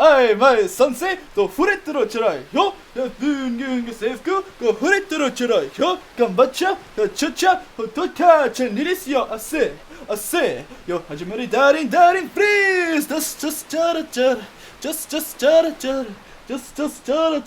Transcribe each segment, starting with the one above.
아이 마이 선생 또 후레 들어쳐라 요 눈균 세프고 그 후레 들어쳐라 요 간바차 차차 도타 젠리스요 아세 요 하지마리 다린 프리즈 just 짜라 just 짜라 just 짜라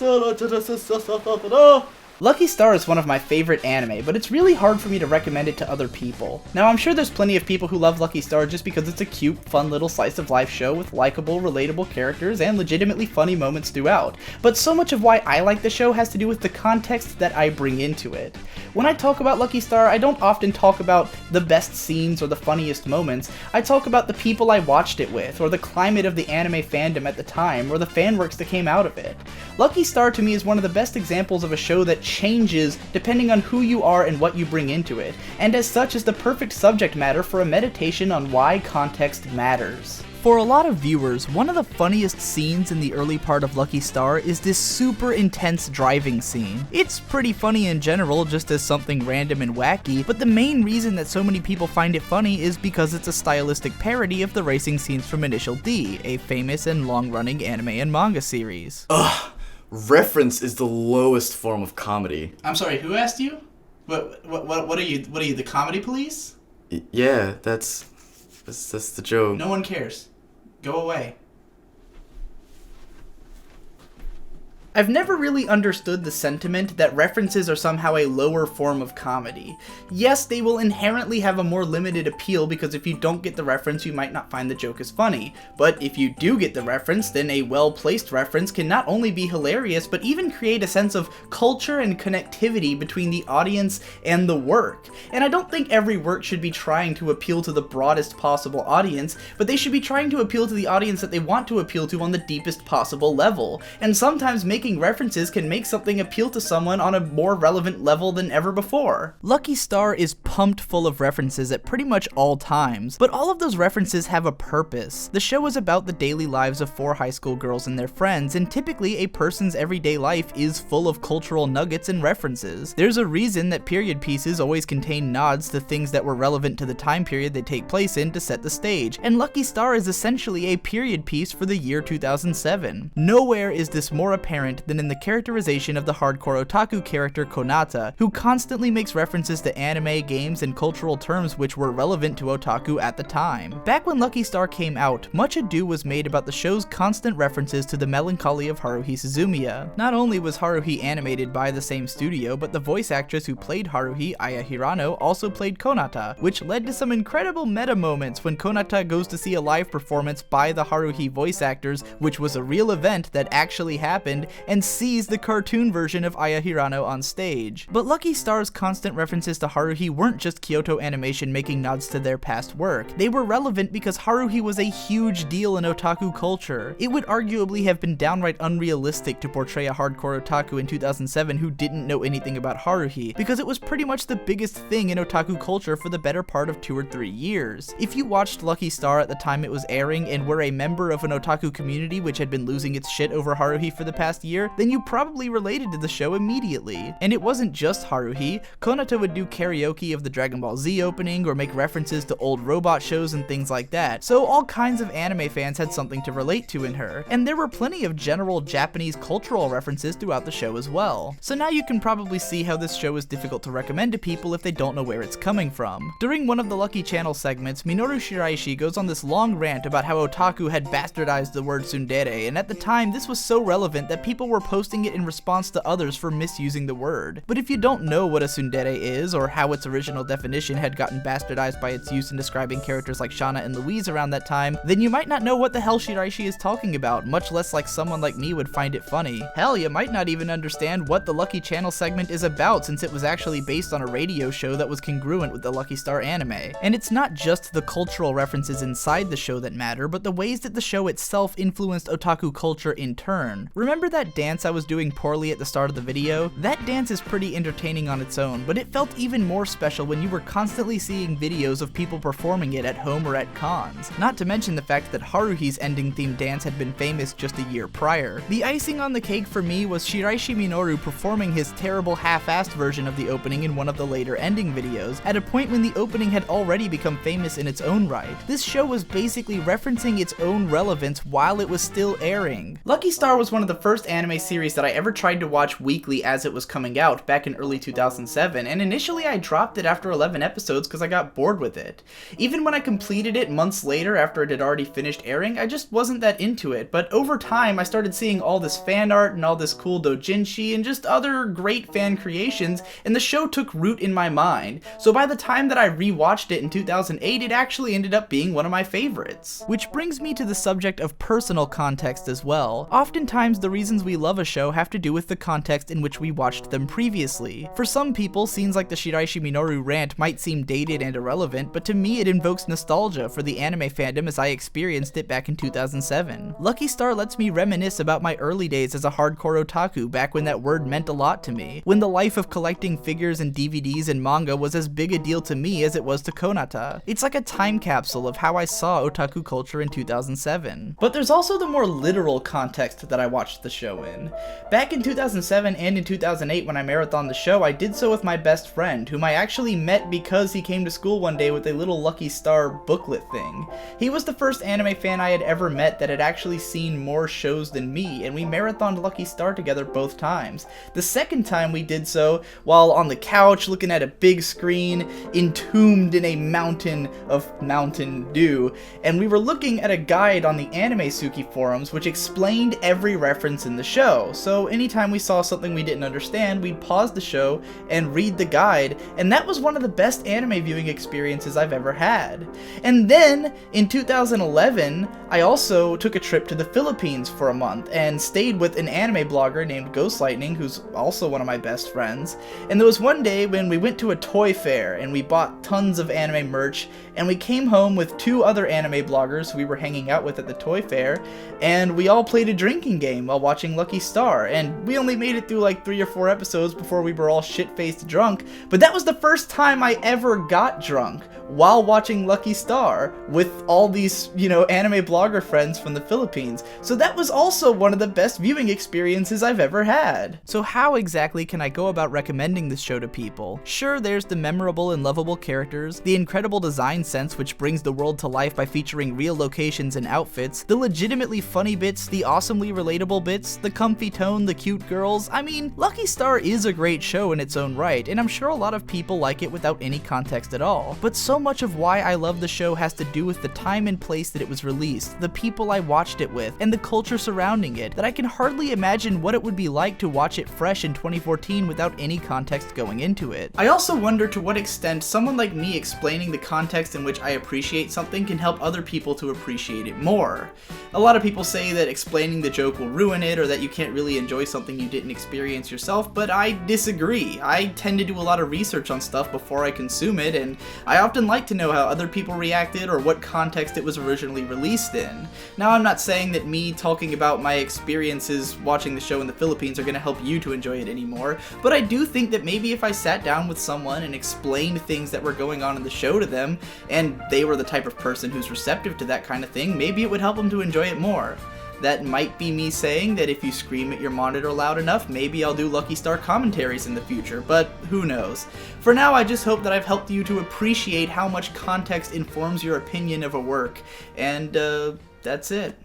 Lucky Star is one of my favorite anime, but it's really hard for me to recommend it to other people. Now, I'm sure there's plenty of people who love Lucky Star just because it's a cute, fun little slice of life show with likable, relatable characters and legitimately funny moments throughout, but so much of why I like the show has to do with the context that I bring into it. When I talk about Lucky Star, I don't often talk about the best scenes or the funniest moments. I talk about the people I watched it with, or the climate of the anime fandom at the time, or the fanworks that came out of it. Lucky Star to me is one of the best examples of a show that changes depending on who you are and what you bring into it, and as such is the perfect subject matter for a meditation on why context matters. For a lot of viewers, one of the funniest scenes in the early part of Lucky Star is this super intense driving scene. It's pretty funny in general, just as something random and wacky, but the main reason that so many people find it funny is because it's a stylistic parody of the racing scenes from Initial D, a famous and long-running anime and manga series. Ugh, reference is the lowest form of comedy. I'm sorry, who asked you? What are you, the comedy police? Yeah, that's the joke. No one cares. Go away. I've never really understood the sentiment that references are somehow a lower form of comedy. Yes, they will inherently have a more limited appeal because if you don't get the reference, you might not find the joke as funny. But if you do get the reference, then a well-placed reference can not only be hilarious, but even create a sense of culture and connectivity between the audience and the work. And I don't think every work should be trying to appeal to the broadest possible audience, but they should be trying to appeal to the audience that they want to appeal to on the deepest possible level. And sometimes making references can make something appeal to someone on a more relevant level than ever before. Lucky Star is pumped full of references at pretty much all times, but all of those references have a purpose. The show is about the daily lives of 4 high school girls and their friends, and typically a person's everyday life is full of cultural nuggets and references. There's a reason that period pieces always contain nods to things that were relevant to the time period they take place in to set the stage, and Lucky Star is essentially a period piece for the year 2007. Nowhere is this more apparent than in the characterization of the hardcore otaku character Konata, who constantly makes references to anime, games, and cultural terms which were relevant to otaku at the time. Back when Lucky Star came out, much ado was made about the show's constant references to the melancholy of Haruhi Suzumiya. Not only was Haruhi animated by the same studio, but the voice actress who played Haruhi, Aya Hirano, also played Konata, which led to some incredible meta moments when Konata goes to see a live performance by the Haruhi voice actors, which was a real event that actually happened, and sees the cartoon version of Aya Hirano on stage. But Lucky Star's constant references to Haruhi weren't just Kyoto Animation making nods to their past work. They were relevant because Haruhi was a huge deal in otaku culture. It would arguably have been downright unrealistic to portray a hardcore otaku in 2007 who didn't know anything about Haruhi, because it was pretty much the biggest thing in otaku culture for the better part of 2 or 3 years. If you watched Lucky Star at the time it was airing and were a member of an otaku community which had been losing its shit over Haruhi for the past year, then you probably related to the show immediately. And it wasn't just Haruhi. Konata would do karaoke of the Dragon Ball Z opening or make references to old robot shows and things like that, so all kinds of anime fans had something to relate to in her, and there were plenty of general Japanese cultural references throughout the show as well. So now you can probably see how this show is difficult to recommend to people if they don't know where it's coming from. During one of the Lucky Channel segments, Minoru Shiraishi goes on this long rant about how otaku had bastardized the word tsundere, and at the time this was so relevant that people were posting it in response to others for misusing the word. But if you don't know what a tsundere is, or how its original definition had gotten bastardized by its use in describing characters like Shauna and Louise around that time, then you might not know what the hell Shiraishi is talking about, much less like someone like me would find it funny. Hell, you might not even understand what the Lucky Channel segment is about, since it was actually based on a radio show that was congruent with the Lucky Star anime. And it's not just the cultural references inside the show that matter, but the ways that the show itself influenced otaku culture in turn. Remember that that dance I was doing poorly at the start of the video? That dance is pretty entertaining on its own, but it felt even more special when you were constantly seeing videos of people performing it at home or at cons. Not to mention the fact that Haruhi's ending theme dance had been famous just a year prior. The icing on the cake for me was Shiraishi Minoru performing his terrible half-assed version of the opening in one of the later ending videos, at a point when the opening had already become famous in its own right. This show was basically referencing its own relevance while it was still airing. Lucky Star was one of the first anime series that I ever tried to watch weekly as it was coming out back in early 2007, and initially I dropped it after 11 episodes because I got bored with it. Even when I completed it months later after it had already finished airing, I just wasn't that into it, but over time I started seeing all this fan art and all this cool doujinshi and just other great fan creations, and the show took root in my mind. So by the time that I rewatched it in 2008, it actually ended up being one of my favorites. Which brings me to the subject of personal context as well. Oftentimes the reasons we love a show have to do with the context in which we watched them previously. For some people, scenes like the Shiraishi Minoru rant might seem dated and irrelevant, but to me it invokes nostalgia for the anime fandom as I experienced it back in 2007. Lucky Star lets me reminisce about my early days as a hardcore otaku back when that word meant a lot to me, when the life of collecting figures and DVDs and manga was as big a deal to me as it was to Konata. It's like a time capsule of how I saw otaku culture in 2007. But there's also the more literal context that I watched the show in. Back in 2007 and in 2008 when I marathoned the show, I did so with my best friend, whom I actually met because he came to school one day with a little Lucky Star booklet thing. He was the first anime fan I had ever met that had actually seen more shows than me, and we marathoned Lucky Star together both times. The second time we did so while on the couch looking at a big screen, entombed in a mountain of Mountain Dew, and we were looking at a guide on the AnimeSuki forums which explained every reference in the show. So anytime we saw something we didn't understand, we'd pause the show and read the guide, and that was one of the best anime viewing experiences I've ever had. And then in 2011, I also took a trip to the Philippines for a month and stayed with an anime blogger named Ghost Lightning, who's also one of my best friends. And there was one day when we went to a toy fair and we bought tons of anime merch, and we came home with two other anime bloggers who we were hanging out with at the toy fair, and we all played a drinking game while watching Lucky Star, and we only made it through like 3 or 4 episodes before we were all shit-faced drunk, but that was the first time I ever got drunk while watching Lucky Star with all these, anime blogger friends from the Philippines. So that was also one of the best viewing experiences I've ever had. So how exactly can I go about recommending this show to people? Sure, there's the memorable and lovable characters, the incredible design sense which brings the world to life by featuring real locations and outfits, the legitimately funny bits, the awesomely relatable bits, the comfy tone, the cute girls. I mean, Lucky Star is a great show in its own right, and I'm sure a lot of people like it without any context at all. But so much of why I love the show has to do with the time and place that it was released, the people I watched it with, and the culture surrounding it, that I can hardly imagine what it would be like to watch it fresh in 2014 without any context going into it. I also wonder to what extent someone like me explaining the context in which I appreciate something can help other people to appreciate it more. A lot of people say that explaining the joke will ruin it, or that you can't really enjoy something you didn't experience yourself, but I disagree. I tend to do a lot of research on stuff before I consume it, and I often like to know how other people reacted or what context it was originally released in. Now, I'm not saying that me talking about my experiences watching the show in the Philippines are going to help you to enjoy it anymore, but I do think that maybe if I sat down with someone and explained things that were going on in the show to them, and they were the type of person who's receptive to that kind of thing, maybe it would help them to enjoy it more. That might be me saying that if you scream at your monitor loud enough, maybe I'll do Lucky Star commentaries in the future, but who knows. For now, I just hope that I've helped you to appreciate how much context informs your opinion of a work, and that's it.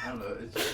I don't know.